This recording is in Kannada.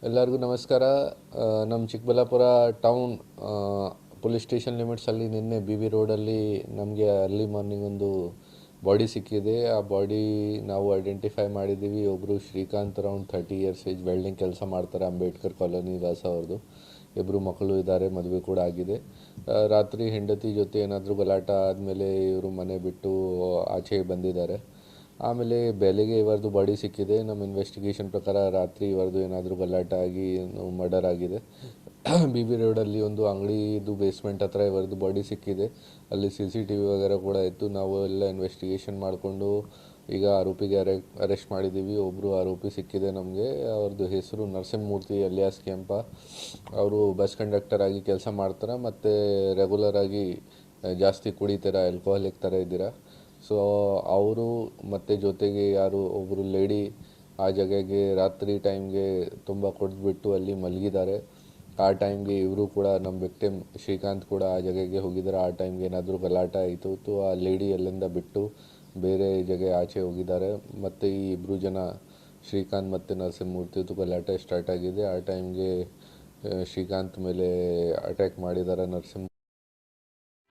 ಎಲ್ಲರಿಗೂ ನಮಸ್ಕಾರ. ನಮ್ಮ ಚಿಕ್ಕಬಳ್ಳಾಪುರ ಟೌನ್ ಪೊಲೀಸ್ ಸ್ಟೇಷನ್ ಲಿಮಿಟ್ಸಲ್ಲಿ ನಿನ್ನೆ ಬಿ ವಿ ರೋಡಲ್ಲಿ ನಮಗೆ ಅರ್ಲಿ ಮಾರ್ನಿಂಗ್ ಒಂದು ಬಾಡಿ ಸಿಕ್ಕಿದೆ. ಆ ಬಾಡಿ ನಾವು ಐಡೆಂಟಿಫೈ ಮಾಡಿದ್ದೀವಿ. ಒಬ್ಬರು Srikanth, around 30 years age, welding ಕೆಲಸ ಮಾಡ್ತಾರೆ, ಅಂಬೇಡ್ಕರ್ ಕಾಲೋನಿ ವಾಸ ಅವ್ರದ್ದು. ಇಬ್ಬರು ಮಕ್ಕಳು ಇದ್ದಾರೆ, ಮದುವೆ ಕೂಡ ಆಗಿದೆ. ರಾತ್ರಿ ಹೆಂಡತಿ ಜೊತೆ ಏನಾದರೂ ಗಲಾಟ ಆದಮೇಲೆ ಇವರು ಮನೆ ಬಿಟ್ಟು ಆಚೆ ಬಂದಿದ್ದಾರೆ. ಆಮೇಲೆ ಬೆಳಗ್ಗೆ ಇವರದು ಬಾಡಿ ಸಿಕ್ಕಿದೆ. ನಮ್ಮ ಇನ್ವೆಸ್ಟಿಗೇಷನ್ ಪ್ರಕಾರ ರಾತ್ರಿ ಇವರದು ಏನಾದರೂ ಗಲಾಟೆ ಆಗಿ ಮರ್ಡರ್ ಆಗಿದೆ. ಬಿ ಬಿ ರೋಡಲ್ಲಿ ಒಂದು ಅಂಗಡಿದು ಬೇಸ್ಮೆಂಟ್ ಹತ್ರ ಇವರದು ಬಾಡಿ ಸಿಕ್ಕಿದೆ. ಅಲ್ಲಿ CCTV ವಗैरह ಕೂಡ ಇತ್ತು. ನಾವು ಎಲ್ಲ ಇನ್ವೆಸ್ಟಿಗೇಷನ್ ಮಾಡಿಕೊಂಡು ಈಗ ಆರೋಪಿಗೆ ಅರೆಸ್ಟ್ ಮಾಡಿದ್ದೀವಿ. ಒಬ್ಬರು ಆರೋಪಿ ಸಿಕ್ಕಿದೆ ನಮಗೆ. ಅವ್ರದ್ದು ಹೆಸರು ನರಸಿಂಹಮೂರ್ತಿ ಅಲಿಯಾಸ್ ಕೆಂಪ. ಅವರು ಬಸ್ ಕಂಡಕ್ಟರ್ ಆಗಿ ಕೆಲಸ ಮಾಡ್ತಾರೆ ಮತ್ತು ರೆಗ್ಯುಲರ್ ಆಗಿ ಜಾಸ್ತಿ ಕುಡಿತೀರಾ, ಆಲ್ಕೋಹಾಲಿಕ್ ಥರ ಇದ್ದೀರಾ. ಸೊ ಅವರು ಮತ್ತು ಜೊತೆಗೆ ಯಾರು ಒಬ್ಬರು ಲೇಡಿ ಆ ಜಾಗಕ್ಕೆ ರಾತ್ರಿ ಟೈಮ್ಗೆ ತುಂಬ ಕುಡಿದ್ಬಿಟ್ಟು ಅಲ್ಲಿ ಮಲಗಿದ್ದಾರೆ. ಆ ಟೈಮ್ಗೆ ಇವರು ಕೂಡ ನಮ್ಮ ವಿಕ್ಟಿಮ್ ಶ್ರೀಕಾಂತ್ ಕೂಡ ಆ ಜಾಗಕ್ಕೆ ಹೋಗಿದ್ದಾರೆ. ಆ ಟೈಮ್ಗೆ ಏನಾದರೂ ಗಲಾಟೆ ಆಯಿತು. ಆ ಲೇಡಿ ಅಲ್ಲಿಂದ ಬಿಟ್ಟು ಬೇರೆ ಜಾಗ ಆಚೆ ಹೋಗಿದ್ದಾರೆ. ಮತ್ತು ಈ ಇಬ್ಬರು ಜನ ಶ್ರೀಕಾಂತ್ ಮತ್ತು ನರಸಿಂಹಮೂರ್ತಿದು ಗಲಾಟೆ ಸ್ಟಾರ್ಟ್ ಆಗಿದೆ. ಆ ಟೈಮ್ಗೆ ಶ್ರೀಕಾಂತ್ ಮೇಲೆ ಅಟ್ಯಾಕ್ ಮಾಡಿದ್ದಾರೆ ನರಸಿಂಹ